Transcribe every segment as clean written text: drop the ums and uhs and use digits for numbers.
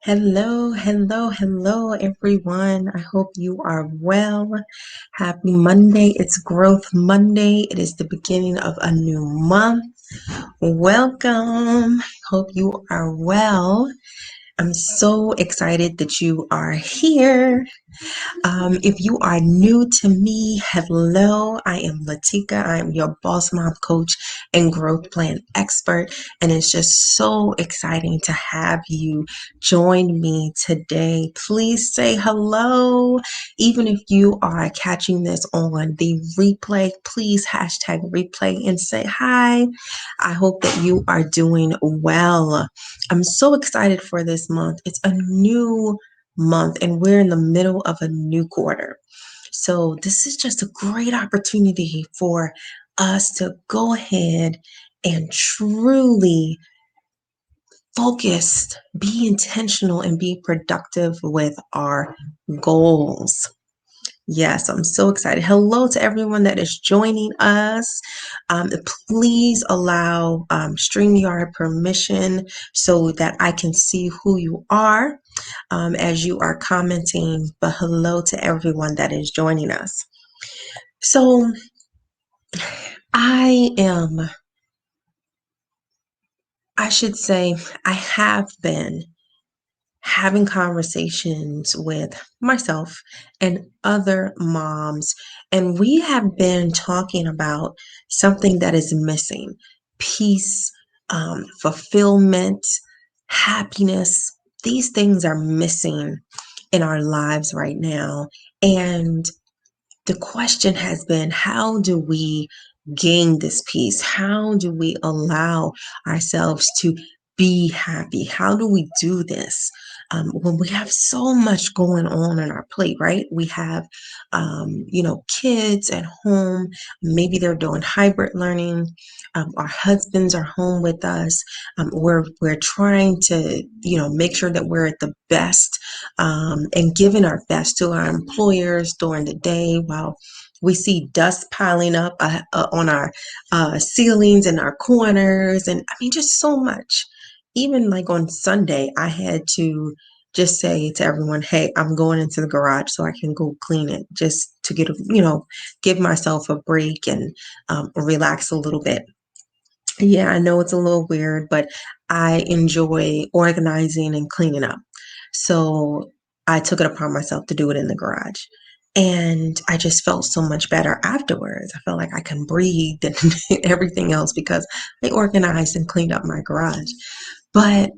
Hello, hello, hello, everyone. I hope you are well. Happy Monday. It's Growth Monday. It is the beginning of a new month. Welcome. Hope you are well. I'm so excited that you are here. If you are new to me, hello, I am Latika. I am your boss mom coach and growth plan expert. And it's just so exciting to have you join me today. Please say hello. Even if you are catching this on the replay, please hashtag replay and say hi. I hope that you are doing well. I'm so excited for this month. It's a new month and we're in the middle of a new quarter. So this is just a great opportunity for us to go ahead and truly focus, be intentional, and be productive with our goals. Yes, I'm so excited. Hello to everyone that is joining us. Please allow StreamYard permission so that I can see who you are as you are commenting. But hello to everyone that is joining us. So I should say, I have been having conversations with myself and other moms, and we have been talking about something that is missing: peace, fulfillment, happiness. These things are missing in our lives right now. And the question has been, how do we gain this peace? How do we allow ourselves to be happy? How do we do this when we have so much going on our plate, right? We have, kids at home. Maybe they're doing hybrid learning. Our husbands are home with us. We're trying to, make sure that we're at the best and giving our best to our employers during the day while we see dust piling up on our ceilings and our corners. And I mean, just so much. Even like on Sunday, I had to just say to everyone, hey, I'm going into the garage so I can go clean it, just to give myself a break and relax a little bit. Yeah, I know it's a little weird, but I enjoy organizing and cleaning up. So I took it upon myself to do it in the garage. And I just felt so much better afterwards. I felt like I can breathe and everything else because I organized and cleaned up my garage. But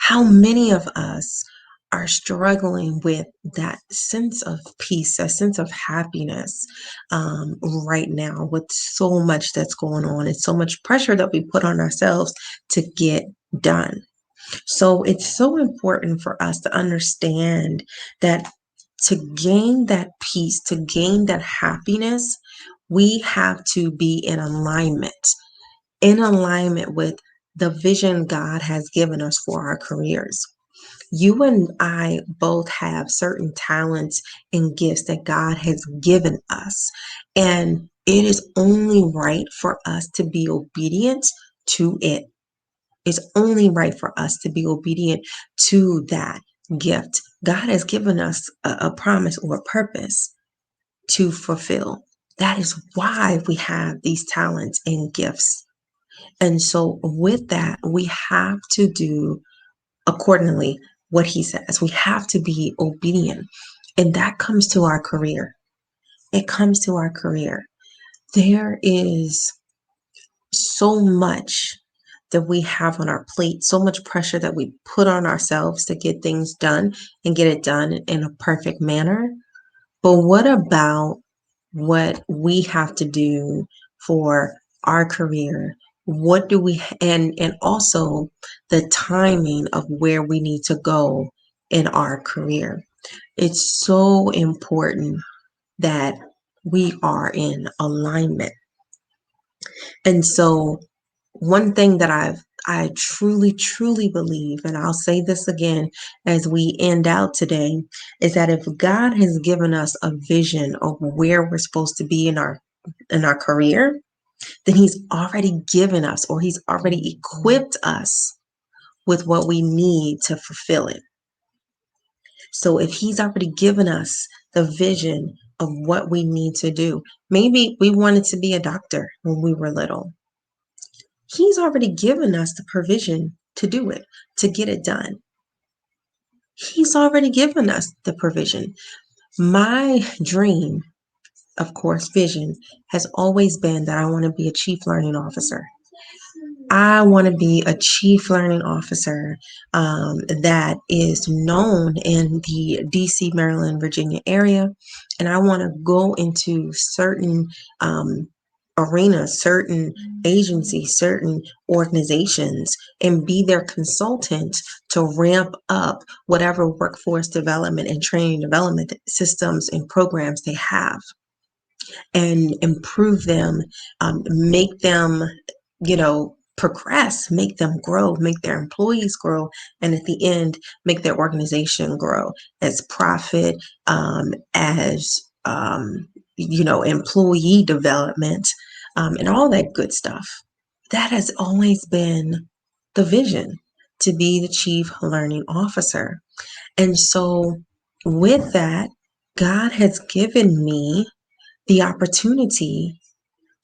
how many of us are struggling with that sense of peace, a sense of happiness right now with so much that's going on and so much pressure that we put on ourselves to get done? So it's so important for us to understand that to gain that peace, to gain that happiness, we have to be in alignment with the vision God has given us for our careers. You and I both have certain talents and gifts that God has given us. And it is only right for us to be obedient to it. It's only right for us to be obedient to that gift. God has given us a promise or a purpose to fulfill. That is why we have these talents and gifts. And so, with that, we have to do accordingly what He says. We have to be obedient. And that comes to our career. It comes to our career. There is so much that we have on our plate, so much pressure that we put on ourselves to get things done and get it done in a perfect manner. But what about what we have to do for our career? What do we and also the timing of where we need to go in our career? It's so important that we are in alignment. And so one thing that I truly, truly believe, and I'll say this again as we end out today, is that if God has given us a vision of where we're supposed to be in our career, then He's already given us, or He's already equipped us with what we need to fulfill it. So if he's already given us the vision of what we need to do, maybe we wanted to be a doctor when we were little. He's already given us the provision to do it, to get it done. He's already given us the provision. My dream, of course, vision, has always been that I want to be a chief learning officer. I want to be a chief learning officer that is known in the DC, Maryland, Virginia area. And I want to go into certain arenas, certain agencies, certain organizations, and be their consultant to ramp up whatever workforce development and training development systems and programs they have, and improve them, make them, progress, make them grow, make their employees grow, and at the end, make their organization grow as profit, as, employee development, and all that good stuff. That has always been the vision, to be the chief learning officer. And so, with that, God has given me the opportunity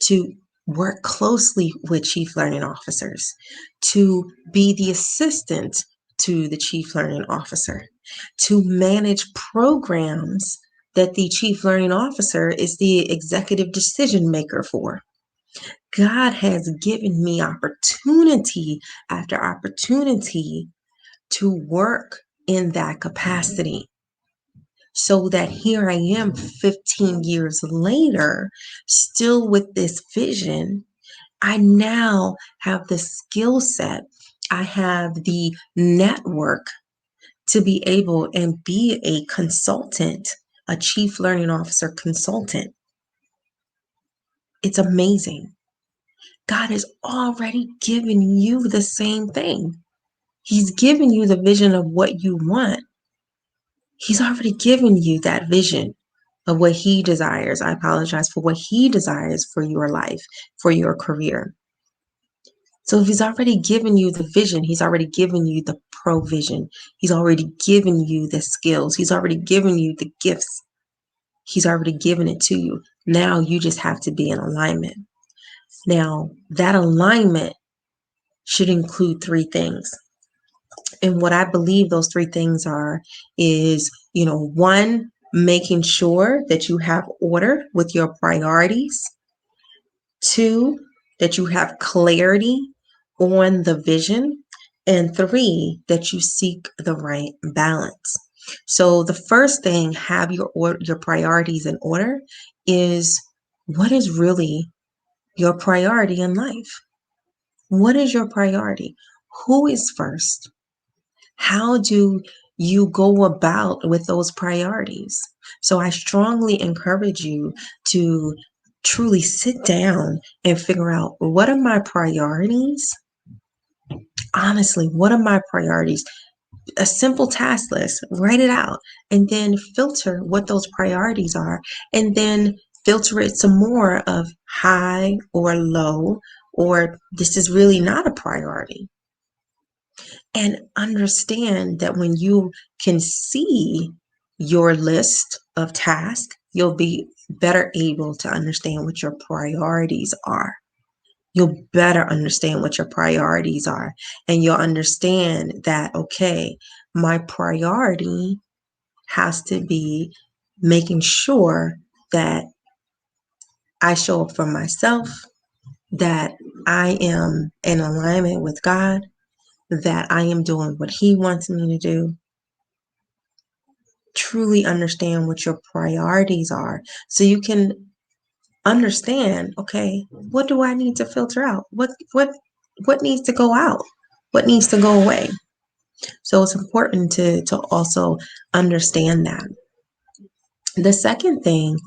to work closely with chief learning officers, to be the assistant to the chief learning officer, to manage programs that the chief learning officer is the executive decision maker for. God has given me opportunity after opportunity to work in that capacity, so that here I am 15 years later, still with this vision. I now have the skill set, I have the network to be able and be a consultant, a chief learning officer consultant. It's amazing. God has already given you the same thing. He's given you the vision of what you want. He's already given you that vision of what he desires. I apologize, for what he desires for your life, for your career. So if he's already given you the vision, he's already given you the provision. He's already given you the skills. He's already given you the gifts. He's already given it to you. Now you just have to be in alignment. Now, that alignment should include three things. And what I believe those three things are is, one, making sure that you have order with your priorities. Two, that you have clarity on the vision. And three, that you seek the right balance. So the first thing, have your priorities in order, is what is really your priority in life? What is your priority? Who is first? How do you go about with those priorities? So I strongly encourage you to truly sit down and figure out, what are my priorities? Honestly, what are my priorities? A simple task list, write it out, and then filter what those priorities are, and then filter it some more of high or low, or this is really not a priority. And understand that when you can see your list of tasks, you'll be better able to understand what your priorities are. You'll better understand what your priorities are. And you'll understand that, okay, my priority has to be making sure that I show up for myself, that I am in alignment with God, that I am doing what He wants me to do. Truly understand what your priorities are, so you can understand, okay, what do I need to filter out? What needs to go out? What needs to go away? So it's important to also understand that. The second thing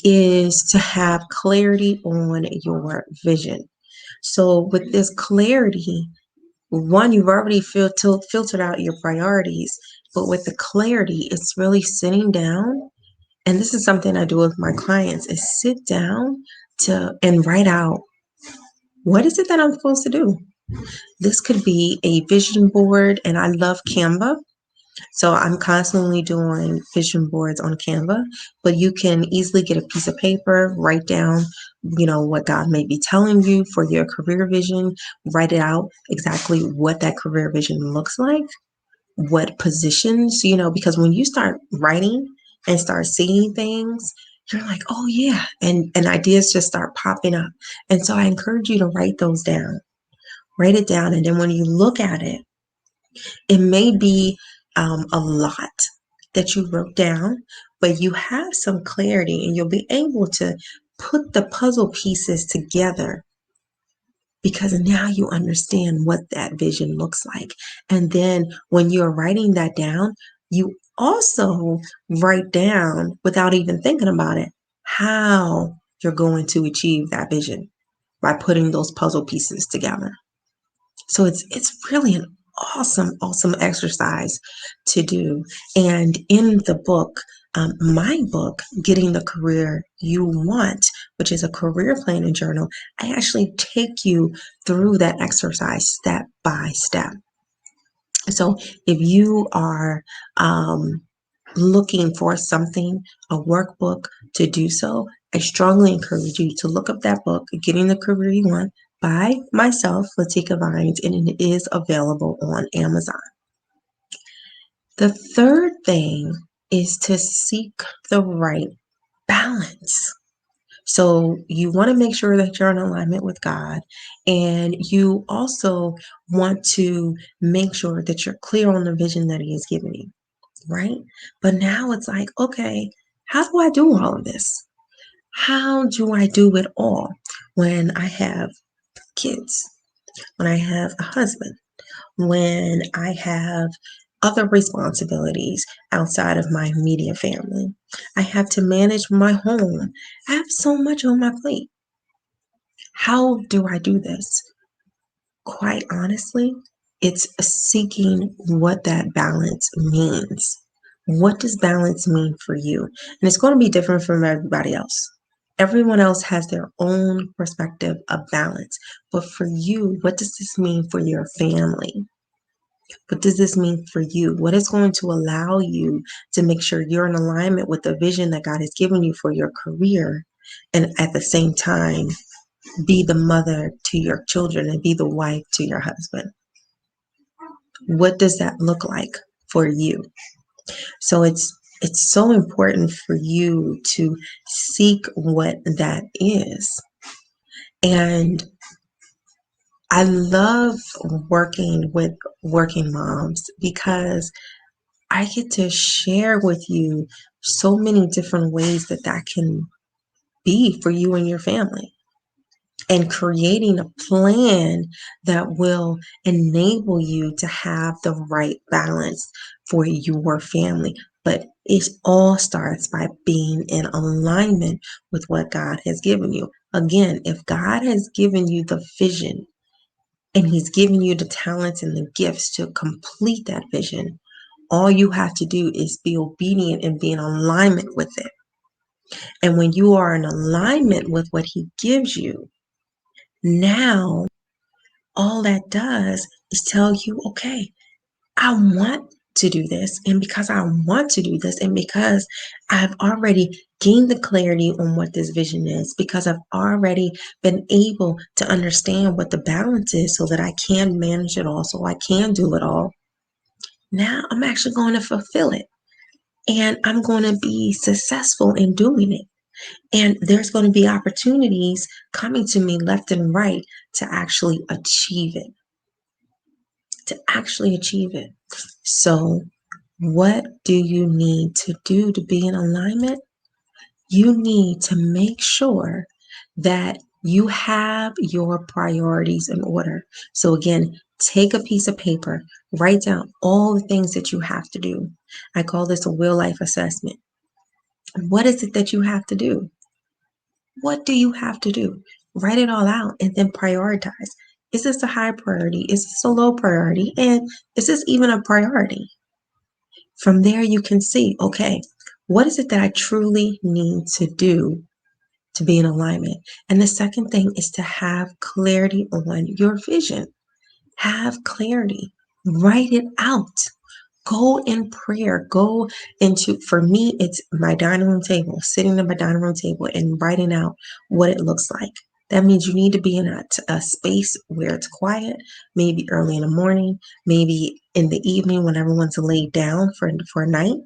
is to have clarity on your vision. So with this clarity, one, you've already filtered out your priorities, but with the clarity, it's really sitting down. And this is something I do with my clients, is sit down and write out, what is it that I'm supposed to do? This could be a vision board, and I love Canva. So I'm constantly doing vision boards on Canva, but you can easily get a piece of paper, write down, what God may be telling you for your career vision, write it out exactly what that career vision looks like, what positions, because when you start writing and start seeing things, you're like, oh yeah, and ideas just start popping up. And so I encourage you to write those down. Write it down, and then when you look at it, it may be a lot that you wrote down, but you have some clarity and you'll be able to put the puzzle pieces together because now you understand what that vision looks like. And then when you're writing that down, you also write down, without even thinking about it, how you're going to achieve that vision by putting those puzzle pieces together. So it's really an awesome exercise to do. And in the book, my book, Getting the Career You Want, which is a career planning journal, I actually take you through that exercise step by step. So if you are looking for something, a workbook to do so, I strongly encourage you to look up that book, Getting the Career You Want, by myself, Latika Vines, and it is available on Amazon. The third thing is to seek the right balance. So you want to make sure that you're in alignment with God, and you also want to make sure that you're clear on the vision that He has given you, right? But now it's like, okay, how do I do all of this? How do I do it all when I have kids, when I have a husband, when I have other responsibilities outside of my immediate family? I have to manage my home. I have so much on my plate. How do I do this? Quite honestly, it's seeking what that balance means. What does balance mean for you? And it's going to be different from everybody else. Everyone else has their own perspective of balance. But for you, what does this mean for your family? What does this mean for you? What is going to allow you to make sure you're in alignment with the vision that God has given you for your career, and at the same time, be the mother to your children and be the wife to your husband? What does that look like for you? So it's so important for you to seek what that is. And I love working with working moms because I get to share with you so many different ways that that can be for you and your family, and creating a plan that will enable you to have the right balance for your family. But it all starts by being in alignment with what God has given you. Again, if God has given you the vision and He's given you the talents and the gifts to complete that vision, all you have to do is be obedient and be in alignment with it. And when you are in alignment with what He gives you, now all that does is tell you, okay, I want to do this. And because I want to do this, and because I've already gained the clarity on what this vision is, because I've already been able to understand what the balance is so that I can manage it all, so I can do it all, now I'm actually going to fulfill it. And I'm going to be successful in doing it. And there's going to be opportunities coming to me left and right to actually achieve it. So, what do you need to do to be in alignment? You need to make sure that you have your priorities in order. So, again, take a piece of paper, write down all the things that you have to do. I call this a real life assessment. What is it that you have to do? What do you have to do? Write it all out and then prioritize. Is this a high priority? Is this a low priority? And is this even a priority? From there, you can see, okay, what is it that I truly need to do to be in alignment? And the second thing is to have clarity on your vision. Have clarity. Write it out. Go in prayer. Go into, for me, it's my dining room table, sitting at my dining room table and writing out what it looks like. That means you need to be in a space where it's quiet, maybe early in the morning, maybe in the evening when everyone's laid down for a night.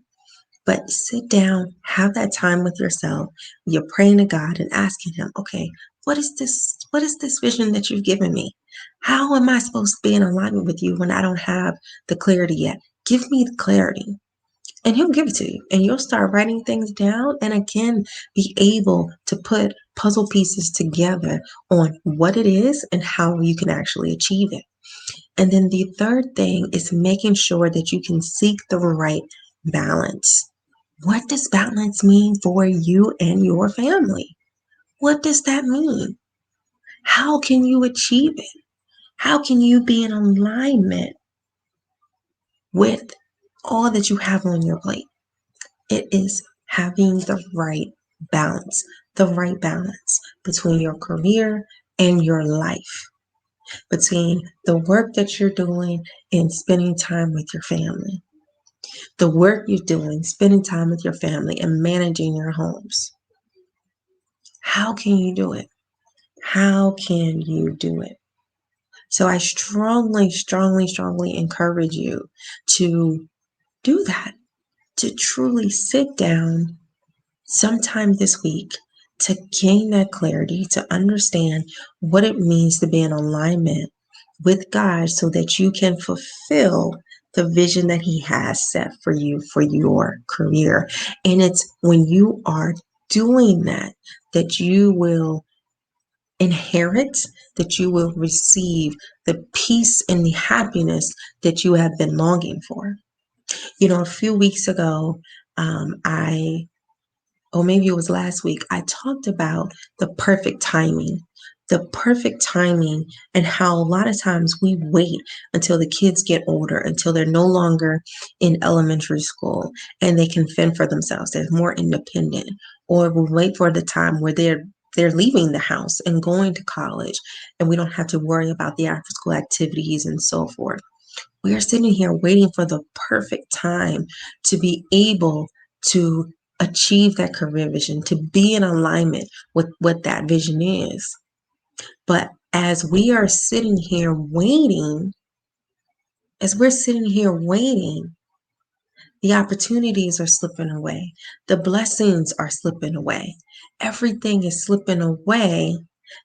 But sit down, have that time with yourself. You're praying to God and asking Him, okay, what is this? What is this vision that you've given me? How am I supposed to be in alignment with you when I don't have the clarity yet? Give me the clarity. And He'll give it to you. And you'll start writing things down and again be able to put puzzle pieces together on what it is and how you can actually achieve it. And then the third thing is making sure that you can seek the right balance. What does balance mean for you and your family? What does that mean? How can you achieve it? How can you be in alignment with all that you have on your plate? It is having the right balance between your career and your life, between the work that you're doing and spending time with your family, the work you're doing, spending time with your family and managing your homes. How can you do it? How can you do it? So I strongly, strongly, strongly encourage you to do that, to truly sit down sometime this week to gain that clarity, to understand what it means to be in alignment with God so that you can fulfill the vision that He has set for you for your career. And it's when you are doing that that you will inherit, that you will receive the peace and the happiness that you have been longing for. You know, a few weeks ago, or maybe it was last week, I talked about the perfect timing, and how a lot of times we wait until the kids get older, until they're no longer in elementary school and they can fend for themselves. They're more independent, or we wait for the time where they're leaving the house and going to college, and we don't have to worry about the after school activities and so forth. We are sitting here waiting for the perfect time to be able to achieve that career vision, to be in alignment with what that vision is. But as we're sitting here waiting, the opportunities are slipping away. The blessings are slipping away. Everything is slipping away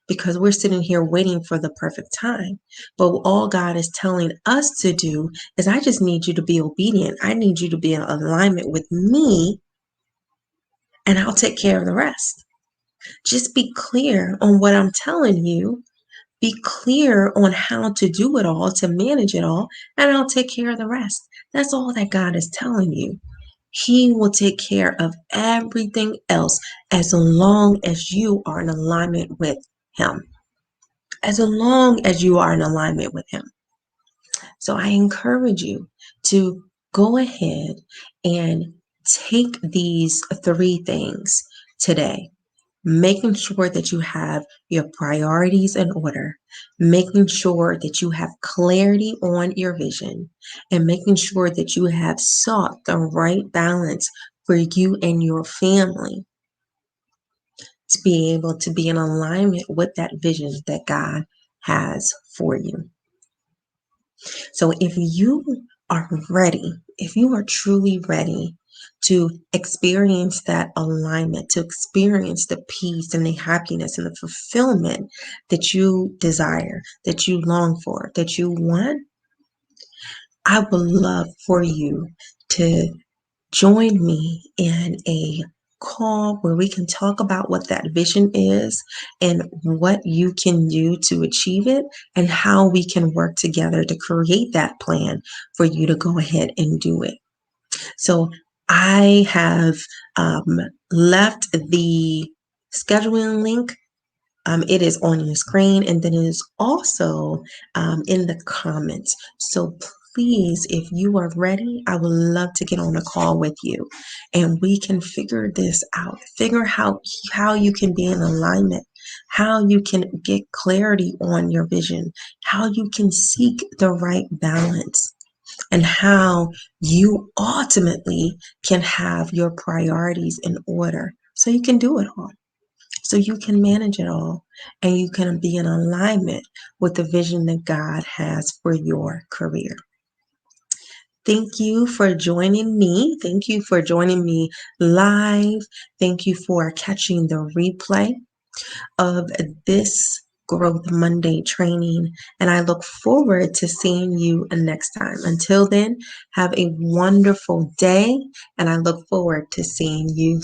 because we're sitting here waiting for the perfect time. But all God is telling us to do is, I just need you to be obedient. I need you to be in alignment with me, and I'll take care of the rest. Just be clear on what I'm telling you. Be clear on how to do it all, to manage it all, and I'll take care of the rest. That's all that God is telling you. He will take care of everything else as long as you are in alignment with Him. As long as you are in alignment with Him. So I encourage you to go ahead and take these three things today. Making sure that you have your priorities in order, making sure that you have clarity on your vision, and making sure that you have sought the right balance for you and your family to be able to be in alignment with that vision that God has for you. So if you are ready, if you are truly ready to experience that alignment, to experience the peace and the happiness and the fulfillment that you desire, that you long for, that you want, I would love for you to join me in a call where we can talk about what that vision is and what you can do to achieve it, and how we can work together to create that plan for you to go ahead and do it. So I have left the scheduling link. It is on your screen, and then it is also in the comments. So please, if you are ready, I would love to get on a call with you, and we can figure this out. Figure out how you can be in alignment, how you can get clarity on your vision, how you can seek the right balance. and how you ultimately can have your priorities in order so you can do it all, so you can manage it all, and you can be in alignment with the vision that God has for your career. Thank you for joining me. Thank you for joining me live. Thank you for catching the replay of this Growth Monday training. And I look forward to seeing you next time. Until then, have a wonderful day. And I look forward to seeing you